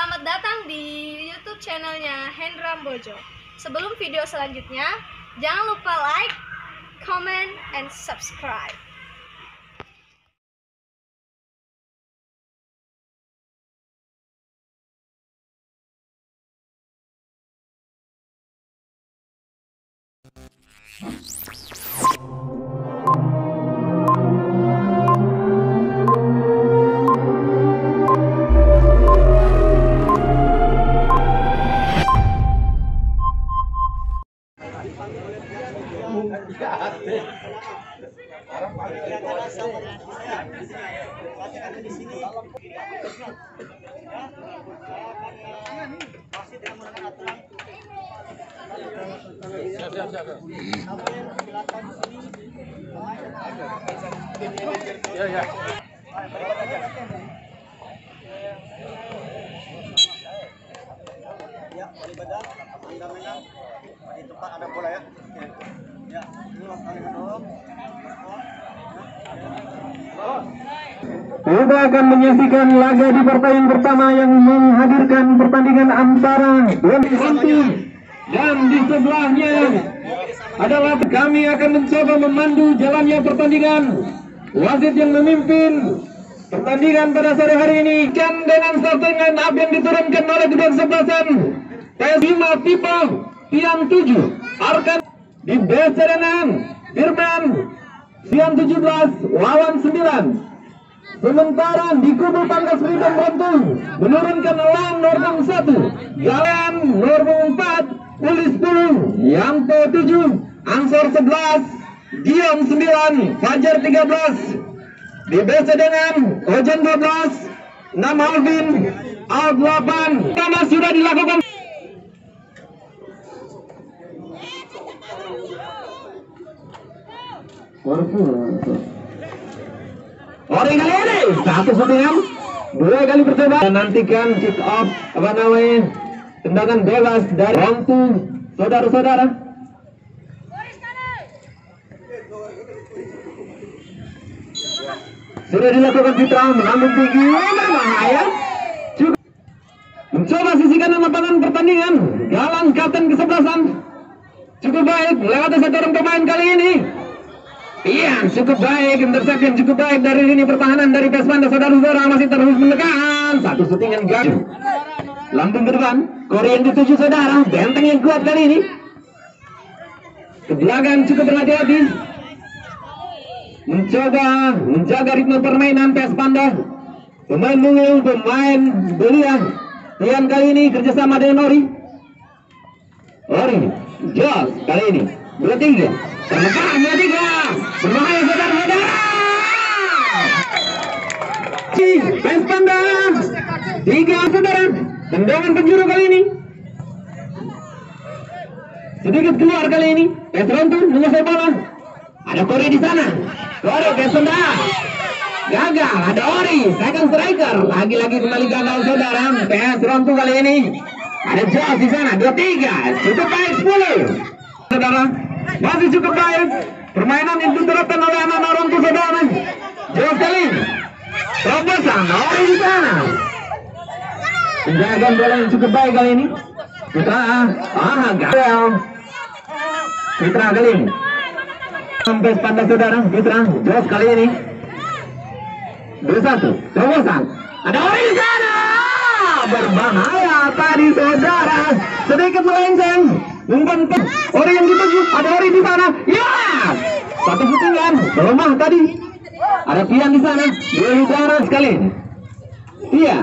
Selamat datang di YouTube channelnya Hendra Bojo. Sebelum video selanjutnya, jangan lupa like, comment, and subscribe. Ya, balik badan, Anda menang. Di tempat ada bola ya. Ya, ini kali dulu. Kita akan menyaksikan laga di pertandingan pertama yang menghadirkan pertandingan antara Wanti dan di sebelahnya adalah kami akan mencoba memandu jalannya pertandingan. Wasit yang memimpin pertandingan pada sore hari ini kan dengan starting up yang diturunkan oleh kedua kesebelasan PS5 tipe Pian 7 Arkan di base cadangan Firman Pian 17 lawan 9. Sementara di kubu Pangkas Freedom Bantung menurunkan lawan Normal 1 Jalan Normal 4 Pulis 10 Yanto 7 Ansor 11 Gion 9 Fajar 13. Di base cadangan Ojan 12 Nam Alvin Al 8. Karena sudah dilakukan Orang kali ini satu shootingan, dua kali percobaan. Nantikan kick off tendangan bebas dari Wantu saudara-saudara. Sudah dilakukan Fitra menambung tinggi, berbahaya. Mencoba sisi kanan lapangan pertandingan. Galang kapten kesebelasan cukup baik melewati satu orang pemain kali ini. Iya, cukup baik, intercept yang cukup baik dari lini pertahanan dari Pesmanda. Saudara-saudara masih terus menekan. Satu shootingan gagal. Lambung ke depan, Kori yang dituju saudara. Benteng yang kuat kali ini. Ke belakang cukup berhati-hati. Mencoba menjaga ritme permainan Pesmanda. Pemain mungil, pemain belia. Yang kali ini kerjasama dengan Ori. Jos kali ini 2-3. Terlepas 2-3. Berbahaya saudara-saudara. Pesmanda 3 saudara. Tendangan penjuru kali ini sedikit keluar kali ini. Pesrontu menguasai bola. Ada Kori di sana. Kori Pesmanda gagal. Ada Ori second striker. Lagi-lagi kembali gagal saudara. Pesrontu kali ini. Ada Jos di sana 2-3. Cukup baik 10 saudara. Masih cukup baik permainan yang diterapkan oleh anak-anak orang tua saudara. Jos kali ini terobosan Ori di sana. Penjagaan bola yang cukup baik kali ini. Fitra gagal. Fitra kali ini sampai pandai saudara. Fitra Jos kali ini 2-1 terobosan. Ada Ori di sana. Berbahaya tadi saudara. Sedikit melenceng. Umpan Ori yang dituju. Ada Ori di sana. Ya, satu shootingan melemah tadi. Ada Pian di sana. Dua udara sekali. Iya.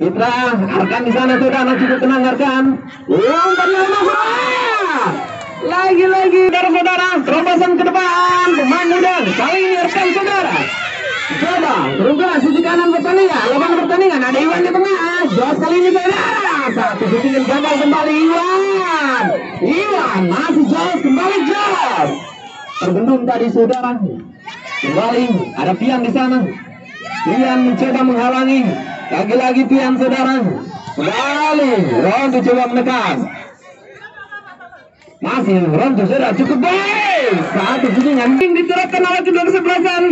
Fitra Arkan di sana saudara, cukup tenang Arkan. Umpan yang lemah. Lagi-lagi saudara-saudara. Terobosan ke depan. Pemain muda. Kali ini Arkan saudara. Coba berubah sisi kanan pertandingan, lapangan pertandingan. Ada Iwan di tengah. Jos kali ini saudara. Satu shooting gagal kembali Iwan. Iwan masih Jos, kembali Jos. Terbendung tadi saudara. Kembali ada Pian di sana. Pian mencoba menghalangi. Lagi-lagi Pian saudara. Kembali Ronto coba menekan. Masih Ronto saudara cukup baik. Satu shooting yang diterapkan oleh kedua kesebelasan.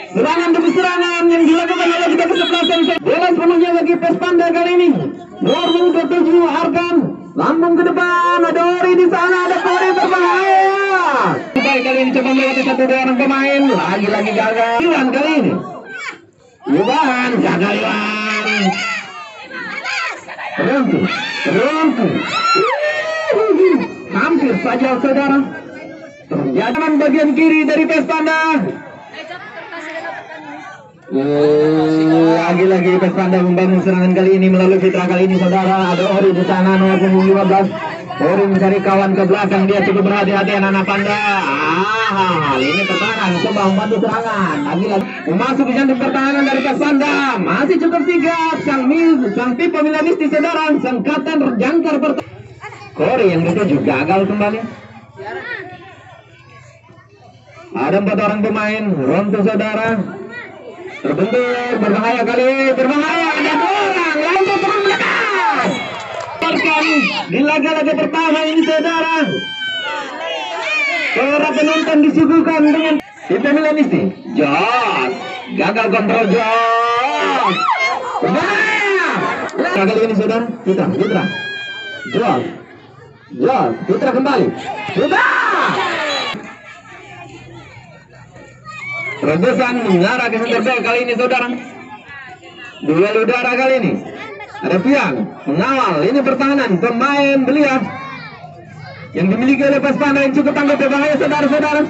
Serangan demi serangan yang dilakukan oleh kita kesebelasan. Bola sepenuhnya bagi PES Panda kali ini. Nomor 27 Arkan. Lambung ke depan, ada Ori di sana, ada Ori berbahaya. Baik, kali ini coba melewati satu dua orang pemain. Lagi-lagi gagal. Iwan kali ini. Iwan, gagal Iwan. Berhenti. Hampir saja saudara. Terjadi bagian kiri dari PES Panda. Lagi-lagi PES Panda membangun serangan kali ini melalui fitrah kali ini saudara. Ada Ori di sana nomor 15. Ori mencari kawan ke belakang, dia cukup berhati-hati anak-anak Panda. Ini pertahanan coba membantu serangan. Lagi-lagi masuk ke jantung pertahanan dari PES Panda. Masih cukup sigap sang Pipo Milanisti saudara, sang kapten jangkar pertahanan. Ori yang dituju gagal kembali. Ada 4 orang pemain rontok saudara. Terbentur, berbahaya kali, berbahaya, ada orang, langsung terang belakang. Di laga-laga pertama ini saudara, para penonton disuguhkan dengan Pipo Milanisti. Jos, gagal kontrol Jos. Berbahaya. Kali ini saudara, Putra. Jos, Putra kembali. Putra. Terobosan mengarah ke center back kali ini saudara. Duel udara kali ini. Ada Pian mengawal, ini pertahanan pemain belia yang dimiliki oleh PES Panda yang cukup tanggap berbahaya saudara-saudara.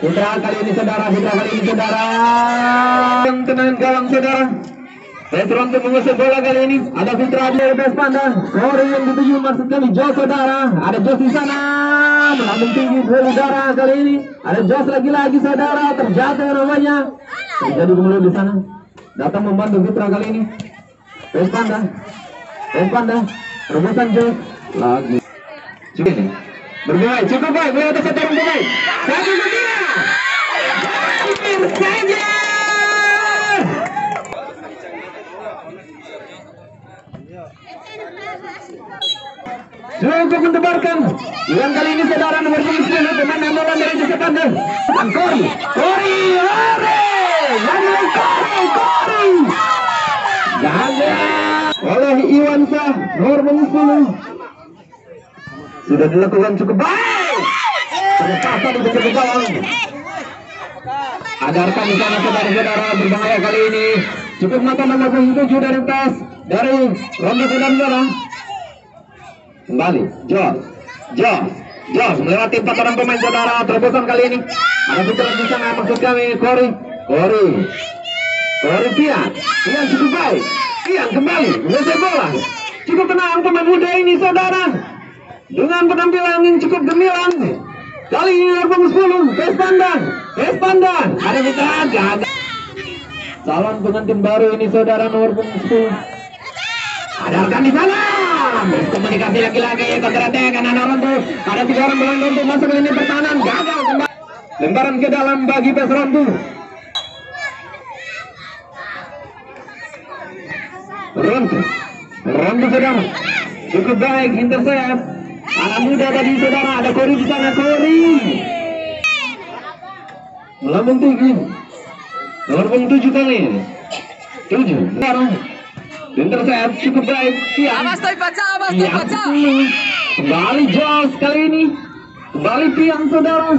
Putra kali ini saudara. Yang tenang gawang saudara. PES untuk mengusir bola kali ini. Ada Putra dari PES Panda. Ori yang dituju maksud kami Jos saudara. Ada Jos di sana. Melambung tinggi duel udara kali ini. Ada Jos lagi-lagi saudara. Terjatuh namanya. Terjadi kemudian di sana. Datang membantu Putra kali ini. PES Panda. Terobosan Jos. Lagi. Cukup baik. Melewati satu orang pemain. Satu saja. Cukup mendebarkan. Yang kali ini saudara nomor 9 pemain andalan dari PES Panda. Kori. Gagal oleh Iwansyah nomor 10. Sudah dilakukan cukup baik. Terpaksa di pinggir gawang. Ada Arkan di sana saudara-saudara, berbahaya kali ini. Cukup mata nomor 7 dari PES dari ronde saudara. Kembali, Jos melewati 4 orang pemain saudara. Terobosan kali ini. Ada Putra di sana maksud kami. Kori Pian cukup baik. Pian kembali menguasai bola. Cukup tenang pemain muda ini saudara. Dengan penampilan yang cukup gemilang. Kali ini nomor 10 PES Panda. Ada Putra gagal. Calon pengantin baru ini saudara nomor 10. Ada Arkan di sana. Komunikasi lagi-lagi kontratek kanan orang tuh. Ada 3 orang belakang untuk masuk ke lini pertahanan. Gagal kembali. Lemparan ke dalam bagi PES Rontu. Rontu saudara. Cukup baik intercept. Anak muda tadi saudara. Ada Kori di sana. Kori melambung tinggi. Nomor 7 kali ini. 7 sekarang. Intercept cukup baik. Awas tuh baca. Kembali Jos kali ini. Kembali Pian saudara.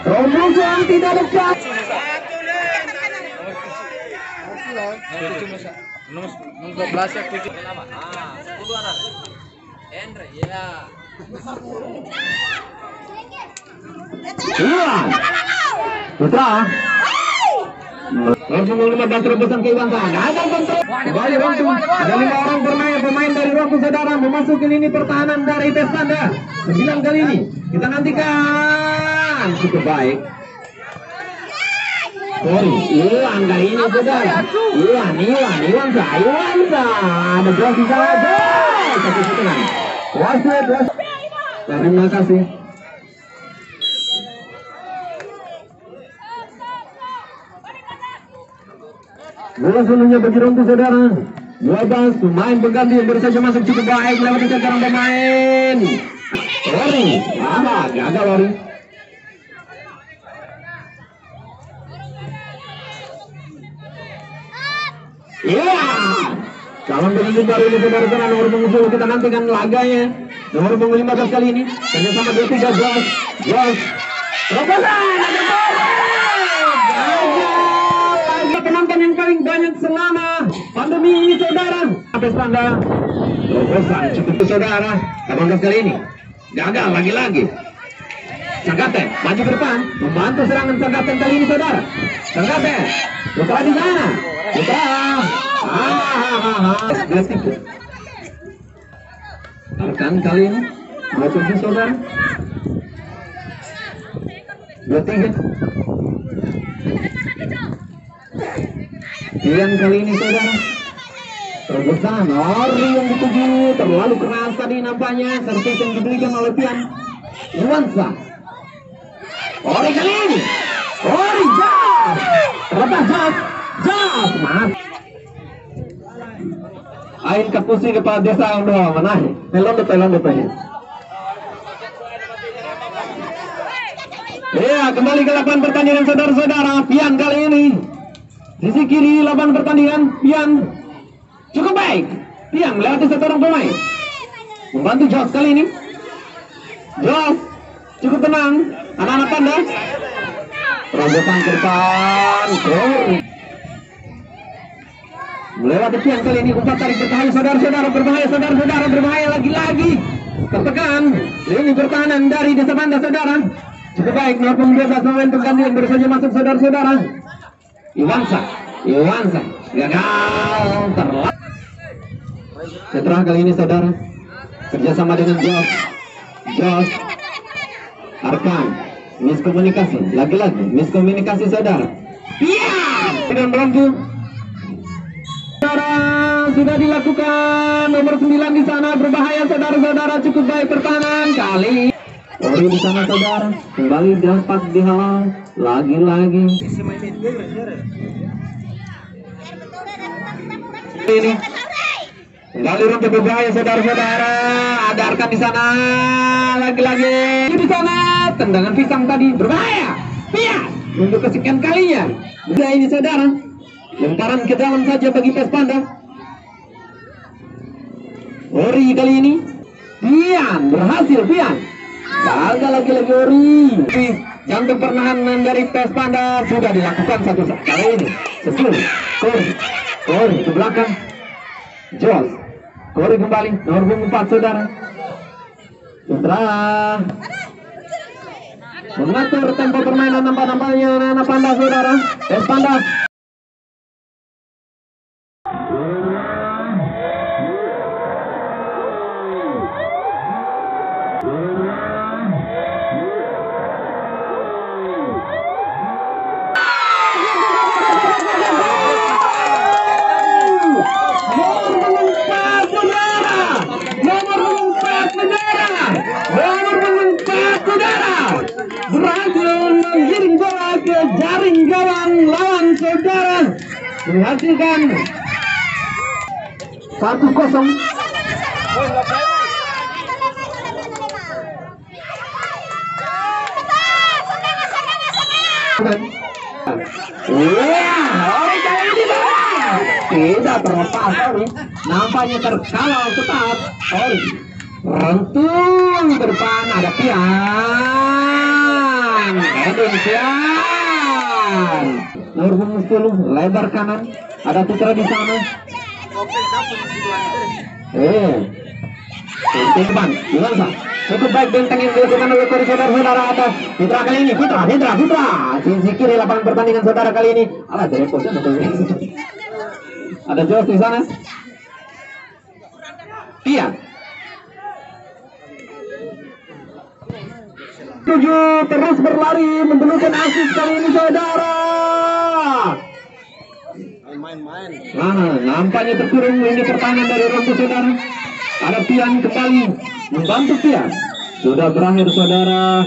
Terobosan tidak dekat. Nomor 12 ya 7 lama. 10 orang. Andre ya. Putra. Langsung 15 terobosan ke Iwansyah. Gagal kontrol. Kembali Rontu. Ada 5 orang pemain dari Rontu saudara memasuki lini pertahanan dari PES Panda. 9 kali ini. Kita nantikan. Cukup baik. Kori. Iwan kali ini saudara. Iwansyah. Ada Jos di sana. Satu setengah. Wasit. Terima kasih. Bola seluruhnya bagi Rontu saudara. 12 pemain pengganti yang baru saja masuk cukup baik lewat sekarang pemain. Ori, gagal Ori. Iya. Calon pemimpin baru ini saudara-saudara, nomor punggung 10 kita nantikan laganya. Nomor punggung 15 kali ini kerjasama 23 Jos. Terobosan ada bola. Lagi penonton yang paling banyak selama pandemi ini saudara. Sampai Panda. Terobosan cukup saudara. 18 kali ini gagal lagi-lagi. Sangaten maju ke depan membantu serangan Sangaten kali ini saudara. Sangaten putra di sana. Putra. Arkan kali ini 27 saudara. 23. Pilihan kali ini saudara. Terobosan Ori yang dituju terlalu keras tadi nampaknya. Servis yang diberikan oleh Pian Nuansa. Ori kali ini Ori jauh terlepas jauh mas ain kapusi kepala desa yang doa mana pelon ya. Ya kembali ke lapangan pertandingan saudara-saudara. Pian kali ini sisi kiri lapangan pertandingan. Pian cukup baik. Pian melewati satu orang pemain membantu Jos kali ini. Jos cukup tenang. Anak-anak Panda terobosan ke depan. Melewati Pian kali ini. Umpan tarik berbahaya saudara-saudara. Berbahaya lagi-lagi. Tertekan lini pertahanan dari desa Panda saudara. Cukup baik. Nomor 12 pemain pergantian baru saja masuk saudara-saudara. Iwansa gagal terlalu. Setelah kali ini saudara kerjasama dengan Jos Arkan. Miskomunikasi, lagi-lagi miskomunikasi saudara. Iya, dengan rambu. Saudara sudah dilakukan. Nomor 9 di sana berbahaya saudara-saudara. Cukup baik pertahanan kali. Ori di sana saudara. Kembali dapat dihalau. Lagi-lagi. Ini. Kembali rambu berbahaya saudara-saudara. Ada Arkan di sana. Lagi-lagi di sana. Tendangan pisang tadi berbahaya. Pian untuk kesekian kalinya. Udah ini saudara. Lemparan ke dalam saja bagi PES Panda. Ori kali ini. Pian berhasil Pian. Gagal lagi-lagi Ori. Jantung pernahanan dari PES Panda sudah dilakukan satu kali ini. Sesuai. Kori ke belakang. Jos. Kori kembali. Nomor 4 saudara. Putra mengatur tempo permainan nampak-nampaknya anak Panda saudara. PES Panda. Berhasil menggiring bola ke jaring gawang lawan saudara, menghasilkan 1-0. Tidak terlepas Ori, nampaknya terkawal ketat. Ori rentung ke depan, ada Pian. Edwin Pian. Nomor 10 lebar kanan, ada Putra di sana. Timpan, Iwansa. Cukup baik benteng yang dilakukan oleh saudara-saudara atas Putra kali ini. Putra. Sisi kiri lapangan pertandingan saudara kali ini. Alah, dari posnya betul. Ada Jos di sana. Pian. 7 terus berlari membelukkan asis kali ini saudara. Main. Nampaknya terkurung ini pertahanan dari Rambu saudara. Ada Pian kembali membantu Pian. Sudah berakhir saudara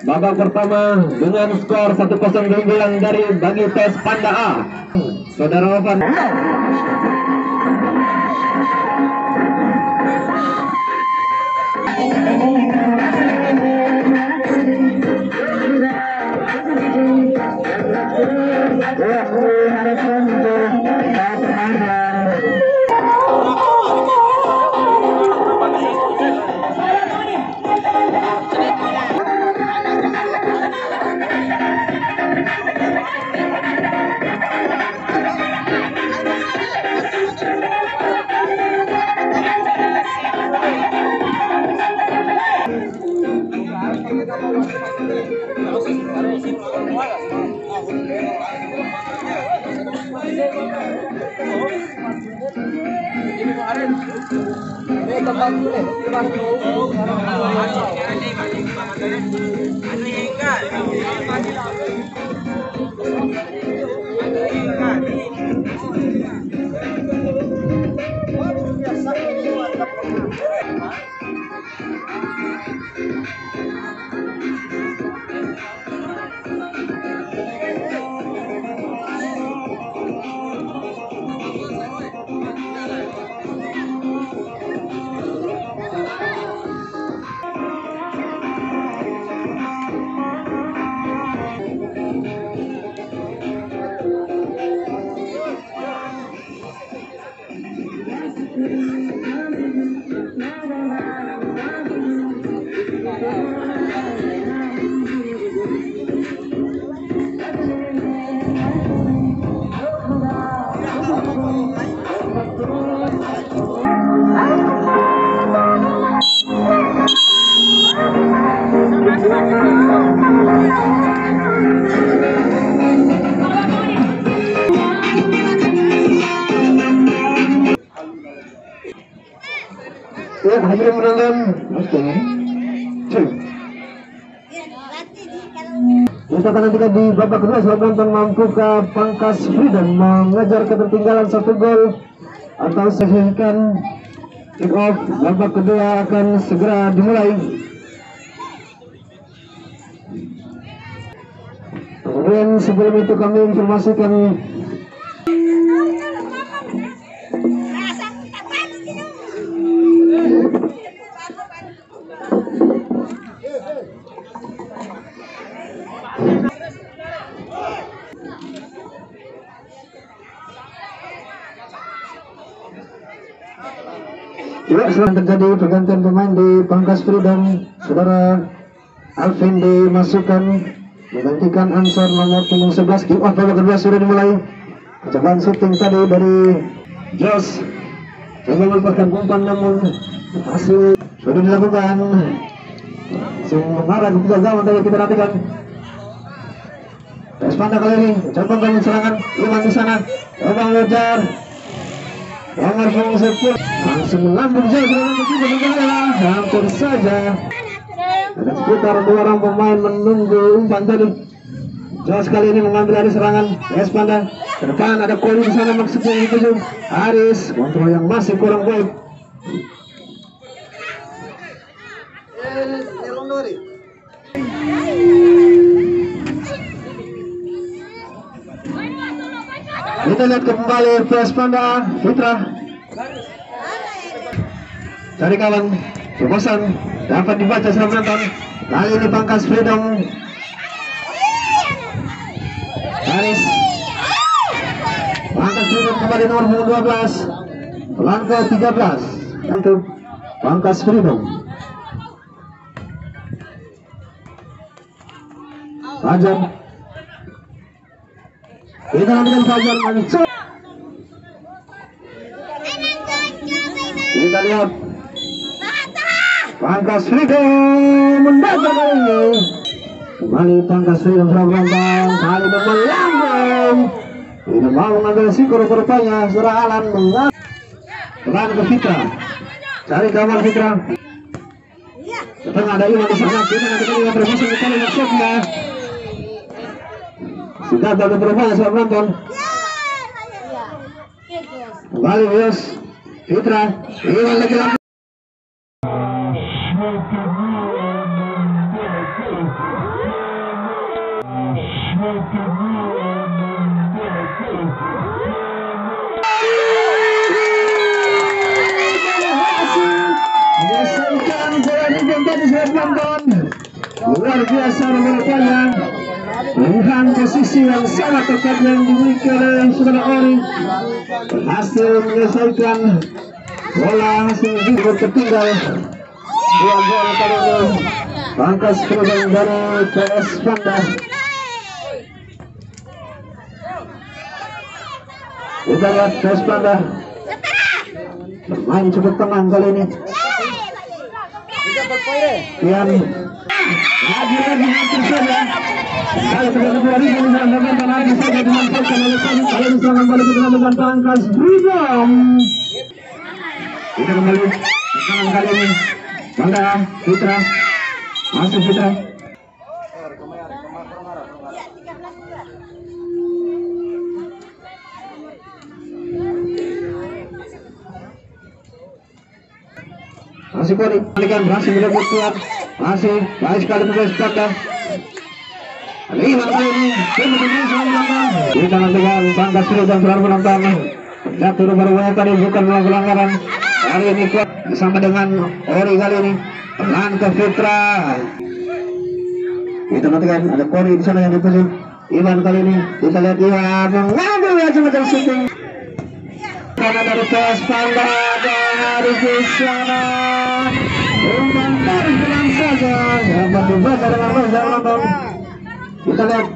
babak pertama dengan skor 1-0 keunggulan dari bagi PES Panda A. Saudara Ovan. Ya, hadirin penonton, kita akan nantikan di babak kedua setelah penonton mampukah Pangkas Freedom mengejar ketertinggalan 1 gol atau selesaikan kick off. Babak kedua akan segera dimulai. Kemudian sebelum itu kami informasikan ya, setelah terjadi pergantian pemain di Pangkas Freedom, saudara Alvin dimasukkan menggantikan Ansor nomor punggung 11. Kick off babak kedua sudah dimulai. Percobaan shooting tadi dari Jos, coba melepaskan umpan namun hasil sudah dilakukan. Mengarah ke gawang tadi kita nantikan. Espanda kali ini coba membangun serangan, Iman di sana, coba mengejar. Nomor punggung 10 langsung melambung jauh, hampir saja. Ada sekitar 2 orang pemain menunggu umpan tadi. Jos kali ini mengambil dari serangan Espanda. Ke depan ada Koli di sana, maksudnya itu Haris, kontrol yang masih kurang baik. Kita lihat kembali ke Espanda, Fitra cari kawan, kebosan dapat dibaca sama penonton. Kali ini Pangkas Freedom, Haris, Pangkas Freedom kembali nomor 12, langkah 13 untuk Pangkas Freedom. Fajar, kita nantikan Fajar mencoba. Kita lihat Pangkas Freedom mendapat kali ini. Kembali Pangkas Freedom sudah berontong, kali ini melambung. Tidak mau mengambil resiko rupanya. Saudara Alan mengambil pelan ke Fitra, cari kawan Fitra. Datang ada Iman di sana. Kita nanti kali yang berhasil kita lihat shotnya. Sudah ada berubah sudah menonton. Kembali Yos, Fitra, Iman lagi. Luar biasa menurutnya, dengan posisi yang sangat tepat yang dimiliki oleh saudara Ori, berhasil menyelesaikan bola hasil berketinggal 2 gol kali ini Pangkas Freedom dari PS Panda. Kita lihat PS Panda bermain cukup tenang kali ini. Yang lagi hampir saja. Kalau sudah kembali ke dalam tangan lagi saja dimanfaatkan oleh kali ini serangan balik dengan Pangkas Freedom. Kita kembali serangan kali ini. Bangga Fitra masuk Fitra. Masih Kori, balikan berhasil merebut kuat. Masih baik sekali pemain Sparta. Lima kali ini kita nantikan Pangkas Freedom selalu menonton. Jatuh baru-baru tadi bukan pelanggaran. Kali ini kuat bersama dengan Ori kali ini. Pelan ke Fitra. Kita nantikan ada Kori di sana yang dipuji. Iwan kali ini kita lihat Iwan mengambil macam-macam shooting. Karena dari PS Panda dari sana umpan dari tenang saja dapat dibaca dengan Rozal nonton. Kita lihat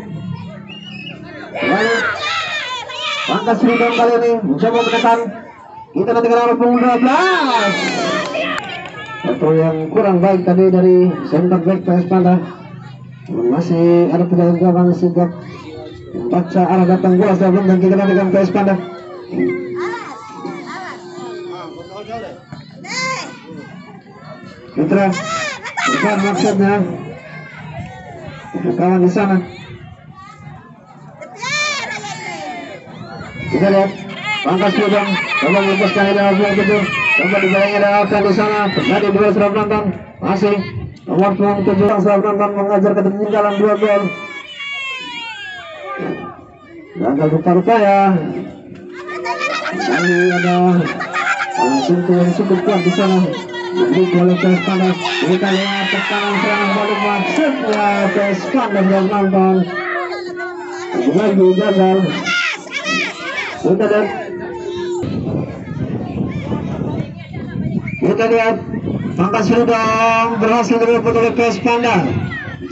lalu Pangkas Freedom kali ini mencoba menekan. Kita nanti kenal punggung 12 atau yang kurang baik tadi dari center back PS Panda. Masih ada pemain gawang sigap membaca arah datang bola sebelum dan kita nantikan PS Panda. Fitra bukan maksudnya kawan di sana. Kita lihat Pangkas Freedom coba melepaskan dari bola itu, coba dibayangkan akan di sana. Terjadi dua serap nonton masih nomor 7 serap nonton mengajar ketertinggalan 2 gol. Gagal rupa-rupanya. Kali ada sentuhan yang cukup kuat di sana. Jadi boleh PS Panda. Kita lihat tekanan serangan balik maksudnya PS Panda yang nonton. Lagi gagal. Kita lihat. Kita lihat Pangkas Freedom berhasil direbut oleh PS Panda.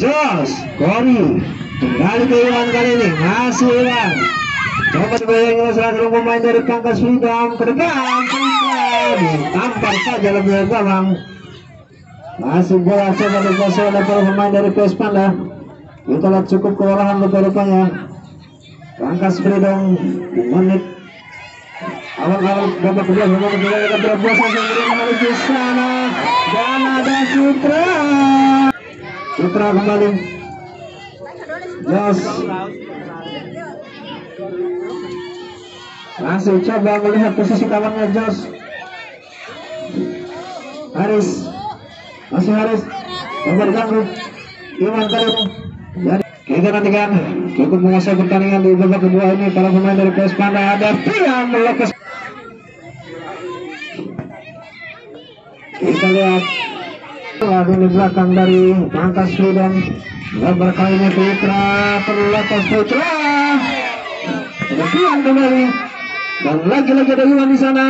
Jos, Kori kembali ke Iwan kali ini. Masih Iwan. Coba dibayangkan serangan pemain dari Pangkas Freedom ke depan. Ditampar saja lebih gawang. Masih bola coba dikuasai oleh para pemain dari PS Panda. Kita lihat cukup kewalahan rupanya. Pangkas Freedom di menit awal-awal babak kedua kita terbuat sampai di sana dan ada Fitra kembali. Jos masih coba melihat posisi kawannya Jos. Haris masih Haris coba diganggu Iwan kali ini. Jadi kita nantikan cukup menguasai pertandingan di babak kedua ini. Para pemain dari PS Panda ada yang melepas. Kita lihat lagi di belakang dari Pangkas Freedom. Lebar kali ini Fitra terlepas Fitra. Kemudian kembali dan lagi-lagi ada Iwan di sana.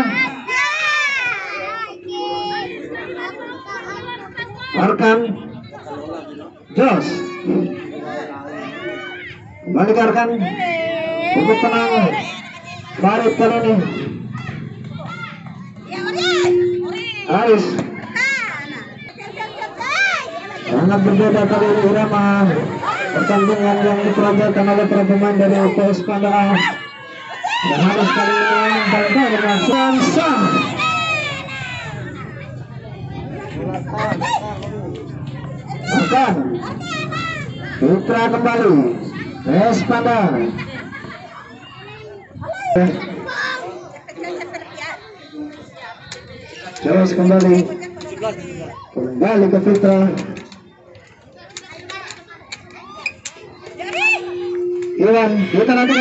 Arkan Jos kembali ke Arkan cukup tenang. Farid kali ini Aris sangat berbeda kali ini irama pertandingan yang diperagakan oleh para pemain dari PS Panda. Dan harus kali ini bangga dengan Sansa. Bahkan Fitra kembali PS Panda. Terus kembali ke Fitra. Iwan, kita nanti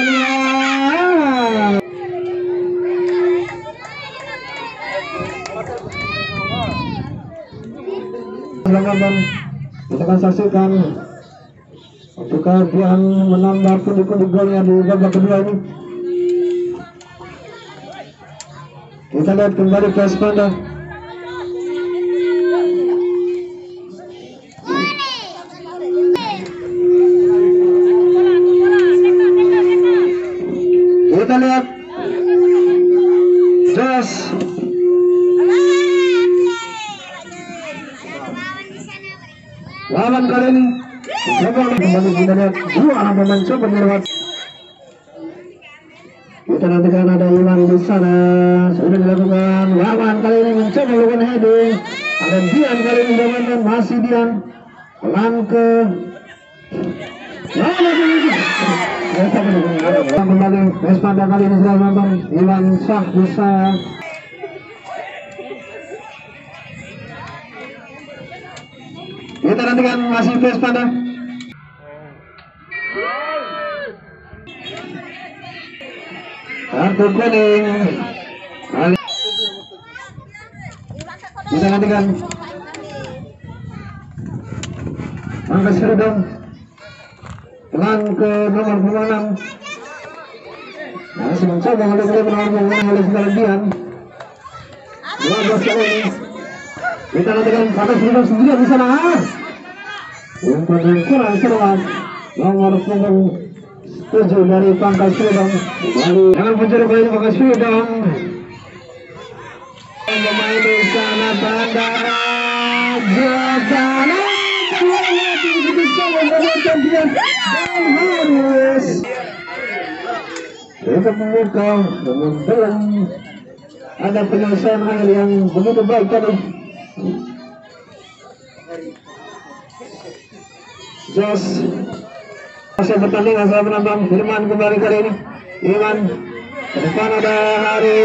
kita akan saksikan apakah dia menambah pundi-pundi golnya di babak kedua ini. Kita lihat kembali PS Panda. Lawan kali ini mencoba kembali kita lihat dua pemain coba melewat. Kita nantikan ada Iwan di sana sudah dilakukan. Lawan kali ini mencoba melakukan heading. Ada Dian kali ini dan masih Dian pelan ke kembali Vespada kali ini sudah nonton Iwan Syah bisa. Kita nantikan masih Vespada. Kartu kuning. Kita nantikan angka Serdang pelan ke nomor 26. Masih mencoba oleh Dian 12 kali ini. Kita nantikan angka Serdang sendirian di sana. Umpan yang kurang cermat nomor 7 dari Pangkas Serdang. Jangan mencuri kali Pangkas Serdang. Pemain di sana Bandara Jogana harus tetap membuka, namun belum ada penyelesaian akhir yang begitu baik tadi. Jos masih pertandingan saya menambah Firman kembali kali ini. Iwan ke depan ada Hari.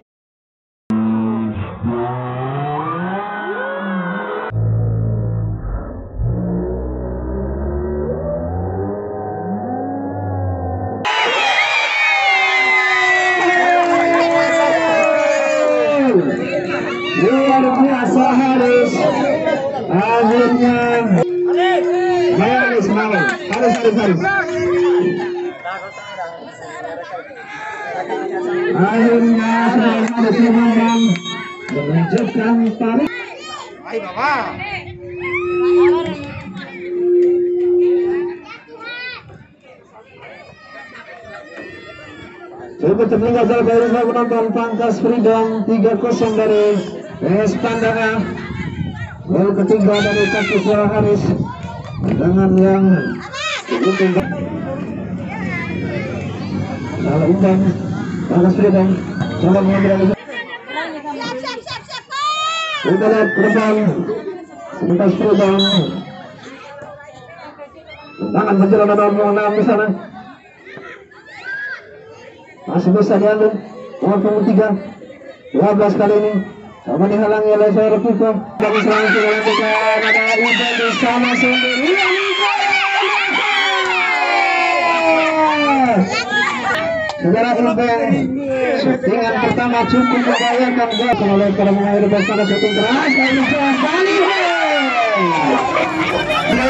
Luar biasa Haris. Akhirnya Haris malam. Haris. Akhirnya Haris memang menunjukkan tarik. Ayo Bapak. Coba tertinggal salah baru menonton Pangkas Freedom 3-0 dari Vespada. Gol ketiga dari kaki suara Haris dengan yang begitu salah umpan. Pangkas Freedom coba mengambil alih. Kita lihat ke depan Pangkas Freedom tendangan berjalan nomor 6 di sana. Masih bisa diambil nomor 3 12 kali ini coba dihalangi oleh Sarah Piko. Bagus langsung dilakukan ada Iban di sana sendirian. Saudara Iban syutingan pertama cukup membahayakan gol oleh para pemain Vespada. Syuting keras kali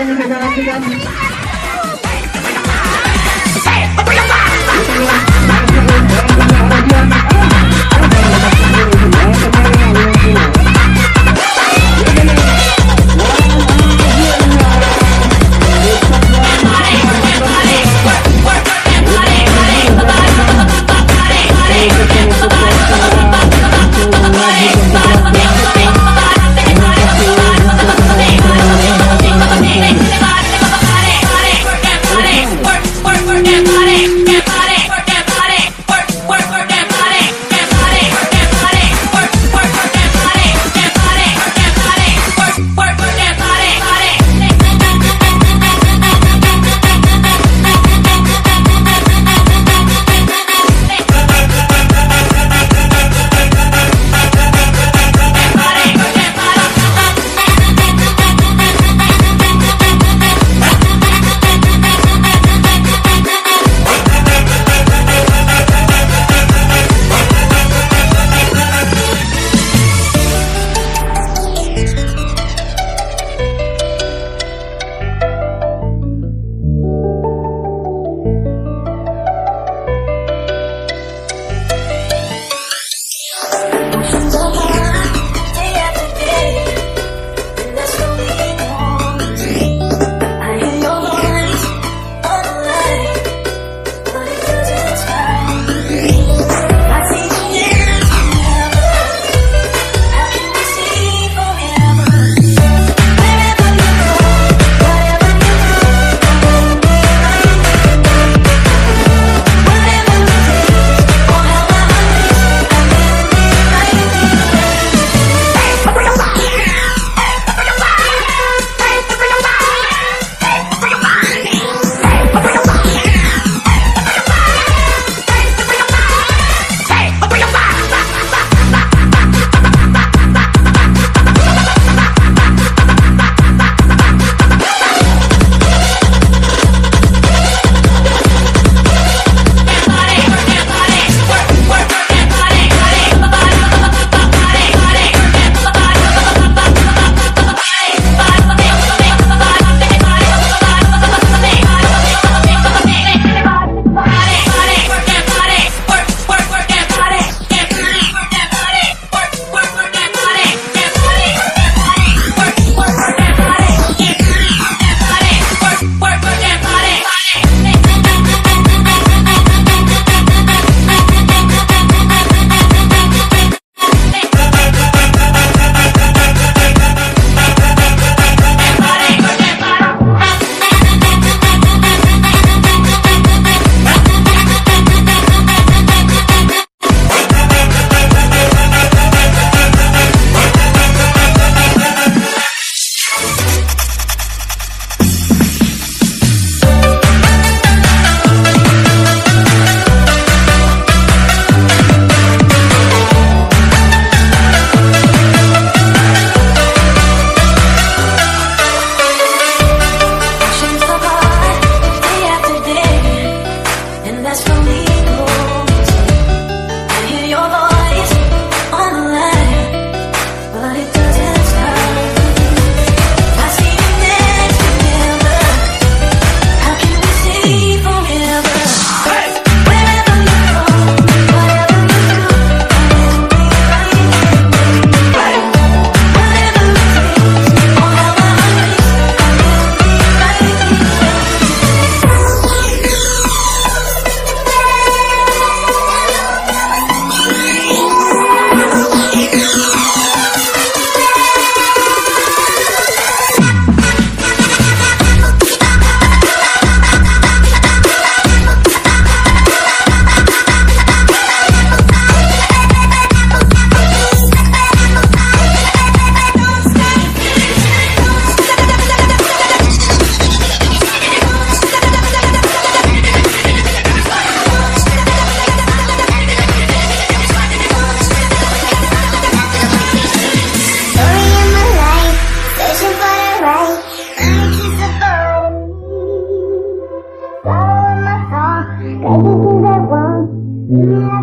ini kita nantikan Iya.